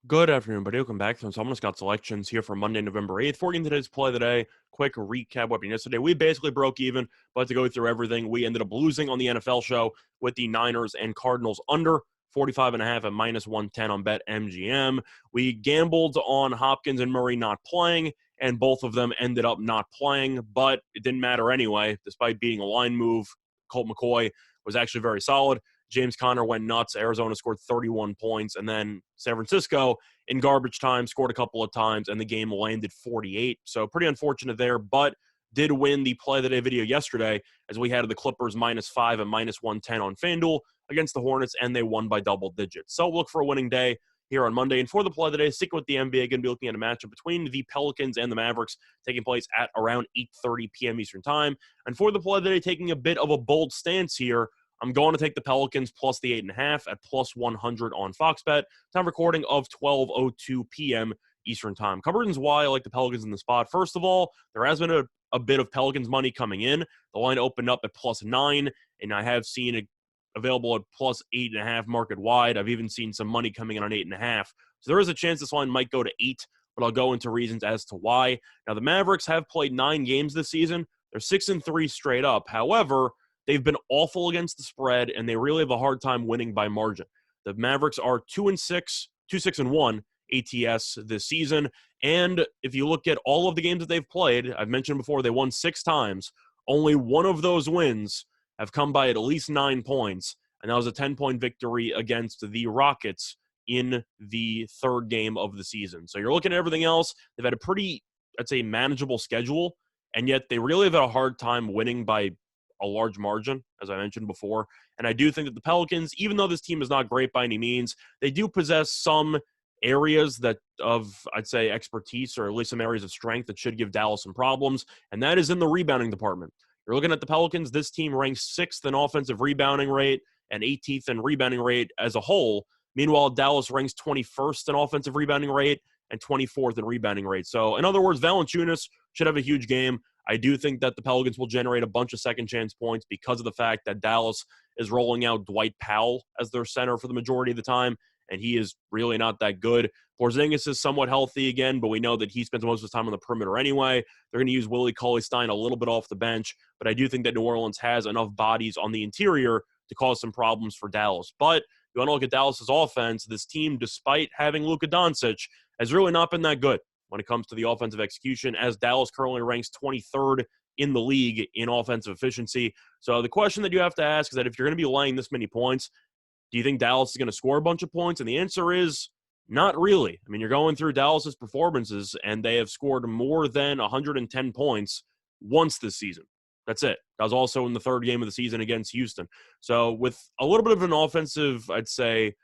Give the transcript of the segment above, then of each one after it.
Good afternoon, everybody. Welcome back to Someone's Got Selections here for Monday, November 8th. For today's play of the day, quick recap what happened yesterday. We basically broke even, but to go through everything, we ended up losing on the NFL show with the Niners and Cardinals under 45.5 at minus 110 on BetMGM. We gambled on Hopkins and Murray not playing, and both of them ended up not playing, but it didn't matter anyway. Despite being a line move, Colt McCoy was actually very solid. James Conner went nuts. Arizona scored 31 points. And then San Francisco, in garbage time, scored a couple of times, and the game landed 48. So pretty unfortunate there, but did win the play of the day video yesterday as we had the Clippers -5 and minus 110 on FanDuel against the Hornets, and they won by double digits. So look for a winning day here on Monday. And for the play of the day, sticking with the NBA, going to be looking at a matchup between the Pelicans and the Mavericks taking place at around 8:30 p.m. Eastern Time. And for the play of the day, taking a bit of a bold stance here, I'm going to take the Pelicans plus the 8.5 at plus 100 on Fox Bet. Time recording of 12:02 p.m. Eastern Time. Cover reasons why I like the Pelicans in the spot. First of all, there has been a bit of Pelicans money coming in. The line opened up at plus 9, and I have seen it available at plus 8.5 market wide. I've even seen some money coming in on 8.5. So there is a chance this line might go to 8, but I'll go into reasons as to why. Now, the Mavericks have played 9 games this season. They're 6-3 straight up. However, they've been awful against the spread, and they really have a hard time winning by margin. The Mavericks are 2-6, 2-6-1 ATS this season. And if you look at all of the games that they've played, I've mentioned before, they won 6 times. Only one of those wins have come by at least 9 points, and that was a 10-point victory against the Rockets in the third game of the season. So you're looking at everything else. They've had a pretty, I'd say, manageable schedule, and yet they really have had a hard time winning by a large margin, as I mentioned before. And I do think that the Pelicans, even though this team is not great by any means, they do possess some areas that of, I'd say, expertise, or at least some areas of strength that should give Dallas some problems, and that is in the rebounding department. You're looking at the Pelicans. This team ranks 6th in offensive rebounding rate and 18th in rebounding rate as a whole. Meanwhile, Dallas ranks 21st in offensive rebounding rate and 24th in rebounding rate. So, in other words, Valanciunas should have a huge game. I do think that the Pelicans will generate a bunch of second chance points because of the fact that Dallas is rolling out Dwight Powell as their center for the majority of the time, and he is really not that good. Porzingis is somewhat healthy again, but we know that he spends most of his time on the perimeter anyway. They're going to use Willie Cauley-Stein a little bit off the bench, but I do think that New Orleans has enough bodies on the interior to cause some problems for Dallas. But you want to look at Dallas's offense, this team, despite having Luka Doncic, has really not been that good when it comes to the offensive execution, as Dallas currently ranks 23rd in the league in offensive efficiency. So the question that you have to ask is that if you're going to be laying this many points, do you think Dallas is going to score a bunch of points? And the answer is not really. I mean, you're going through Dallas's performances, and they have scored more than 110 points once this season. That's it. That was also in the third game of the season against Houston. So with a little bit of an offensive, I'd say,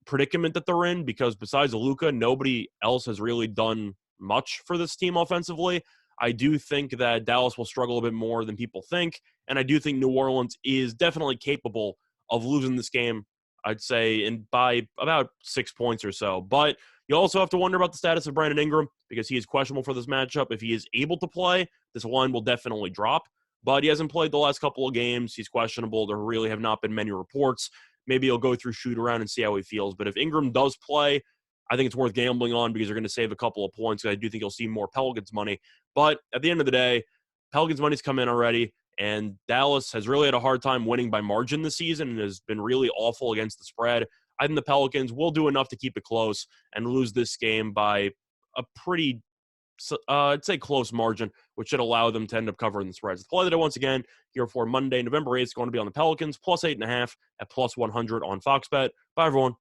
predicament that they're in, because besides Luka, nobody else has really done much for this team offensively. I do think that Dallas will struggle a bit more than people think, and I do think New Orleans is definitely capable of losing this game, I'd say, by about 6 points or so. But you also have to wonder about the status of Brandon Ingram, because he is questionable for this matchup. If he is able to play, this line will definitely drop. But he hasn't played the last couple of games. He's questionable. There really have not been many reports. Maybe he'll go through shoot around and see how he feels. But if Ingram does play, I think it's worth gambling on, because they're going to save a couple of points. I do think you'll see more Pelicans money. But at the end of the day, Pelicans money's come in already, and Dallas has really had a hard time winning by margin this season and has been really awful against the spread. I think the Pelicans will do enough to keep it close and lose this game by a pretty, I'd say, close margin, which should allow them to end up covering the spreads. The play that I, once again, here for Monday, November 8th, is going to be on the Pelicans, plus 8.5 at plus 100 on Fox Bet. Bye, everyone.